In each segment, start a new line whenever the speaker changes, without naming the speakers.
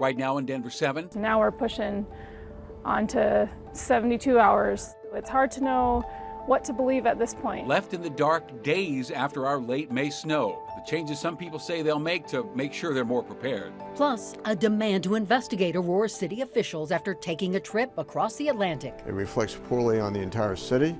Right now in Denver 7.
Now we're pushing on to 72 hours. It's hard to know what to believe at this point.
Left in the dark days after our late May snow. The changes some people say they'll make to make sure they're more prepared.
Plus, a demand to investigate Aurora City officials after taking a trip across the Atlantic.
It reflects poorly on the entire city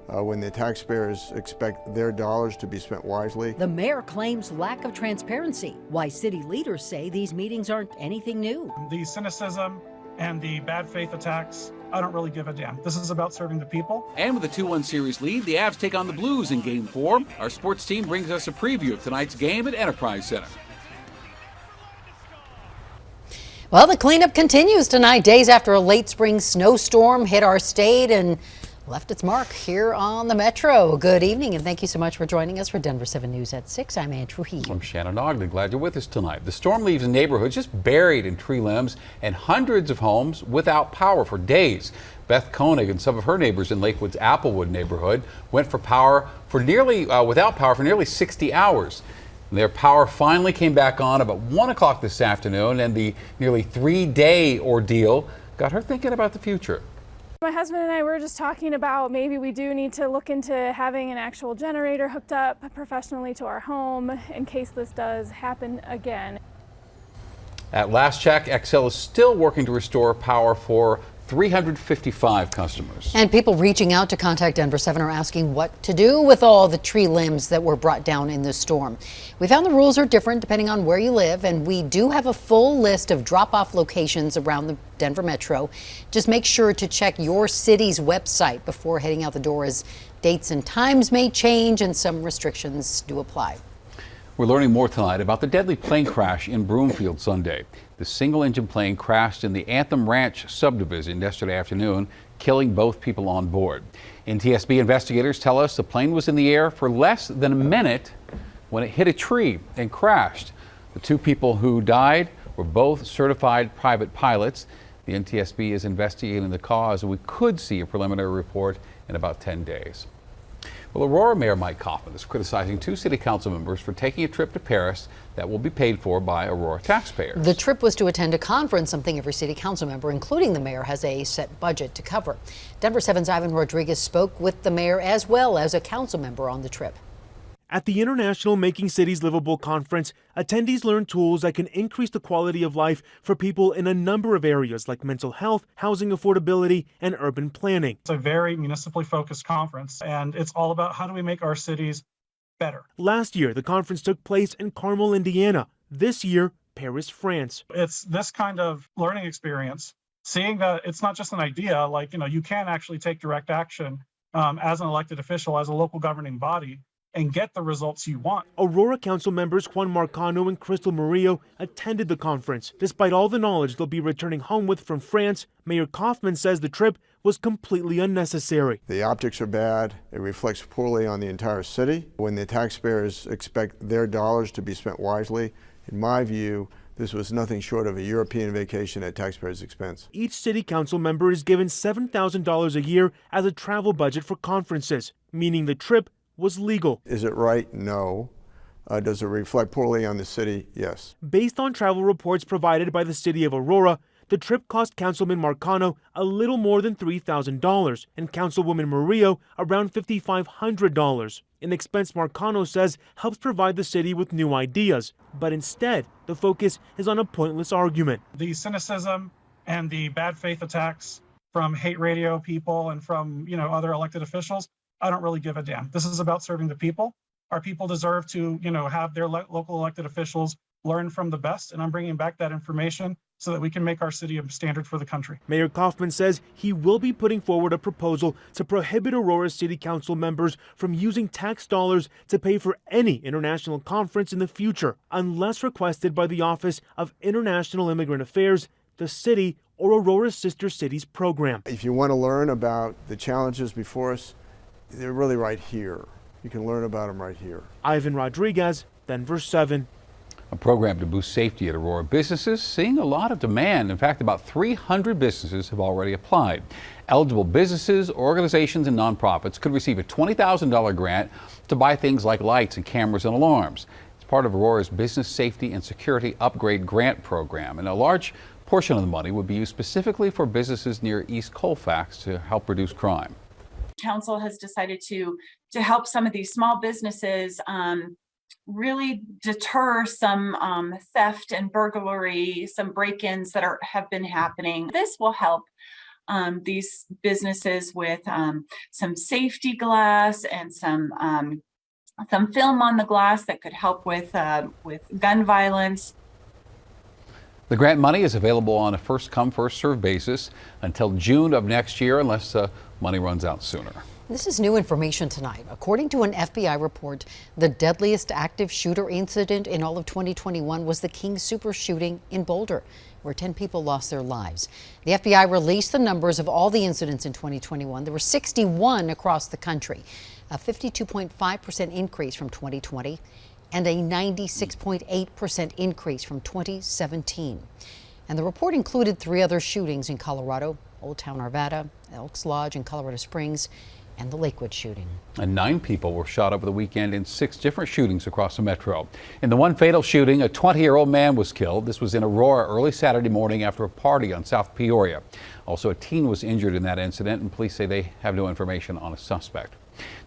when the taxpayers expect their dollars to be spent wisely.
The mayor claims lack of transparency, why city leaders say these meetings aren't anything new.
The cynicism and the bad faith attacks, I don't really give a damn. This is about serving the people.
And with a 2-1 series lead, the Avs take on the Blues in Game 4. Our sports team brings us a preview of tonight's game at Enterprise Center.
Well, the cleanup continues tonight, days after a late spring snowstorm hit our state and left its mark here on the Metro. Good evening, and thank you so much for joining us for Denver 7 News at 6. I'm Ann Trujillo.
I'm Shannon Ogden. Glad you're with us tonight. The storm leaves neighborhoods just buried in tree limbs and hundreds of homes without power for days. Beth Koenig and some of her neighbors in Lakewood's Applewood neighborhood went without power for nearly 60 hours. Their power finally came back on about 1 o'clock this afternoon, and the nearly 3-day ordeal got her thinking about the future.
My husband and I were just talking about maybe we do need to look into having an actual generator hooked up professionally to our home in case this does happen again.
At last check, Xcel is still working to restore power for 355 customers.
And people reaching out to contact Denver 7 are asking what to do with all the tree limbs that were brought down in this storm. We found the rules are different depending on where you live, and we do have a full list of drop-off locations around the Denver Metro. Just make sure to check your city's website before heading out the door, as dates and times may change and some restrictions do apply.
We're learning more tonight about the deadly plane crash in Broomfield Sunday. The single-engine plane crashed in the Anthem Ranch subdivision yesterday afternoon, killing both people on board. NTSB investigators tell us the plane was in the air for less than a minute when it hit a tree and crashed. The 2 people who died were both certified private pilots. The NTSB is investigating the cause, and we could see a preliminary report in about 10 days. Well, Aurora Mayor Mike Kaufman is criticizing 2 city council members for taking a trip to Paris that will be paid for by Aurora taxpayers.
The trip was to attend a conference, something every city council member, including the mayor, has a set budget to cover. Denver 7's Ivan Rodriguez spoke with the mayor as well as a council member on the trip.
At the International Making Cities Livable Conference, attendees learn tools that can increase the quality of life for people in a number of areas like mental health, housing affordability, and urban planning.
It's a very municipally focused conference, and it's all about how do we make our cities better.
Last year, the conference took place in Carmel, Indiana. This year, Paris, France.
It's this kind of learning experience, seeing that it's not just an idea, you can actually take direct action as an elected official, as a local governing body, and get the results you want.
Aurora Council members Juan Marcano and Crystal Murillo attended the conference. Despite all the knowledge they'll be returning home with from France, Mayor Kaufman says the trip was completely unnecessary.
The optics are bad. It reflects poorly on the entire city. When the taxpayers expect their dollars to be spent wisely, in my view, this was nothing short of a European vacation at taxpayers' expense.
Each city council member is given $7,000 a year as a travel budget for conferences, meaning the trip was legal.
Is it right? No. Does it reflect poorly on the city? Yes.
Based on travel reports provided by the city of Aurora, the trip cost Councilman Marcano a little more than $3,000 and Councilwoman Murillo around $5,500. An expense Marcano says helps provide the city with new ideas, but instead the focus is on a pointless argument.
The cynicism and the bad faith attacks from hate radio people and from other elected officials, I don't really give a damn. This is about serving the people. Our people deserve to, have their local elected officials learn from the best, and I'm bringing back that information so that we can make our city a standard for the country.
Mayor Kaufman says he will be putting forward a proposal to prohibit Aurora City Council members from using tax dollars to pay for any international conference in the future, unless requested by the Office of International Immigrant Affairs, the city, or Aurora's Sister Cities program.
If you want to learn about the challenges before us, they're really right here. You can learn about them right here.
Ivan Rodriguez, Denver 7.
A program to boost safety at Aurora businesses seeing a lot of demand. In fact, about 300 businesses have already applied. Eligible businesses, organizations, and nonprofits could receive a $20,000 grant to buy things like lights and cameras and alarms. It's It's part of Aurora's Business Safety and Security Upgrade Grant Program, and a large portion of the money would be used specifically for businesses near East Colfax to help reduce crime.
Council has decided to help some of these small businesses really deter some theft and burglary, some break-ins that have been happening. This will help these businesses with some safety glass and some film on the glass that could help with gun violence.
The grant money is available on a first-come, first-served basis until June of next year, unless money runs out sooner.
This is new information tonight. According to an FBI report, the deadliest active shooter incident in all of 2021 was the King Super shooting in Boulder, where 10 people lost their lives. The FBI released the numbers of all the incidents in 2021. There were 61 across the country, a 52.5% increase from 2020 and a 96.8% increase from 2017. And the report included 3 other shootings in Colorado: Old Town Arvada, Elks Lodge in Colorado Springs, and the Lakewood shooting.
And 9 people were shot over the weekend in 6 different shootings across the metro. In the one fatal shooting, a 20-year-old man was killed. This was in Aurora early Saturday morning after a party on South Peoria. Also, a teen was injured in that incident, and police say they have no information on a suspect.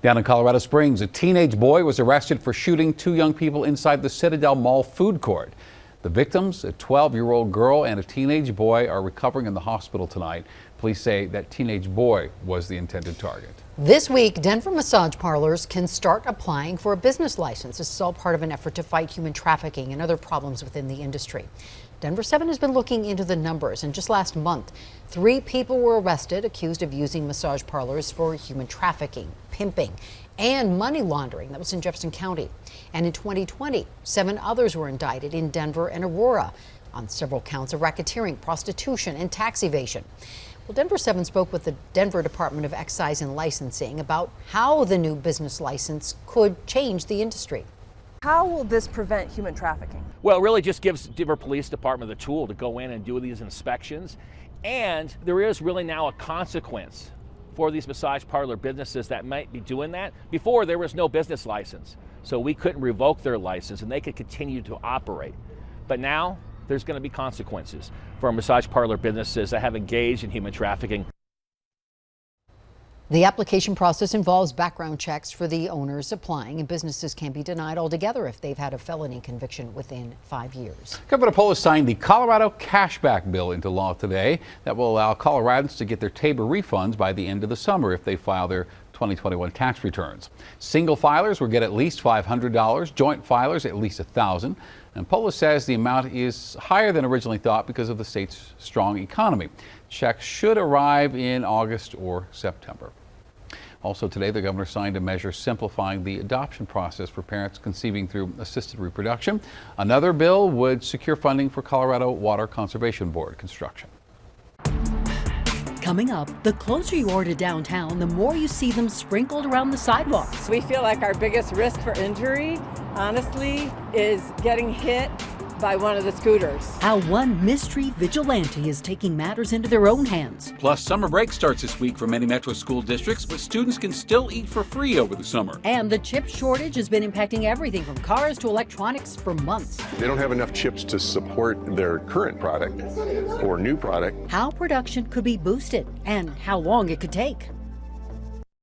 Down in Colorado Springs, a teenage boy was arrested for shooting 2 young people inside the Citadel Mall food court. The victims, a 12-year-old girl and a teenage boy, are recovering in the hospital tonight. Police say that teenage boy was the intended target.
This week, Denver massage parlors can start applying for a business license. This is all part of an effort to fight human trafficking and other problems within the industry. Denver 7 has been looking into the numbers, and just last month, 3 people were arrested accused of using massage parlors for human trafficking, pimping, and money laundering. That was in Jefferson County. And in 2020, 7 others were indicted in Denver and Aurora on several counts of racketeering, prostitution, and tax evasion. Well, Denver 7 spoke with the Denver Department of Excise and Licensing about how the new business license could change the industry.
How will this prevent human trafficking?
Well, it really just gives Denver Police Department the tool to go in and do these inspections. And there is really now a consequence for these massage parlor businesses that might be doing that. Before, there was no business license, so we couldn't revoke their license and they could continue to operate. But now there's going to be consequences for massage parlor businesses that have engaged in human trafficking.
The application process involves background checks for the owners applying, and businesses can be denied altogether if they've had a felony conviction within 5 years.
Governor Polis signed the Colorado Cashback Bill into law today that will allow Coloradans to get their Tabor refunds by the end of the summer if they file their 2021 tax returns. Single filers will get at least $500, joint filers at least $1,000. And Polis says the amount is higher than originally thought because of the state's strong economy. Checks should arrive in August or September. Also today, the governor signed a measure simplifying the adoption process for parents conceiving through assisted reproduction. Another bill would secure funding for Colorado Water Conservation Board construction.
Coming up, the closer you are to downtown, the more you see them sprinkled around the sidewalks.
We feel like our biggest risk for injury, honestly, is getting hit by one of the scooters.
How one mystery vigilante is taking matters into their own hands.
Plus, summer break starts this week for many metro school districts, but students can still eat for free over the summer.
And the chip shortage has been impacting everything from cars to electronics for months.
They don't have enough chips to support their current product or new product.
How production could be boosted and how long it could take.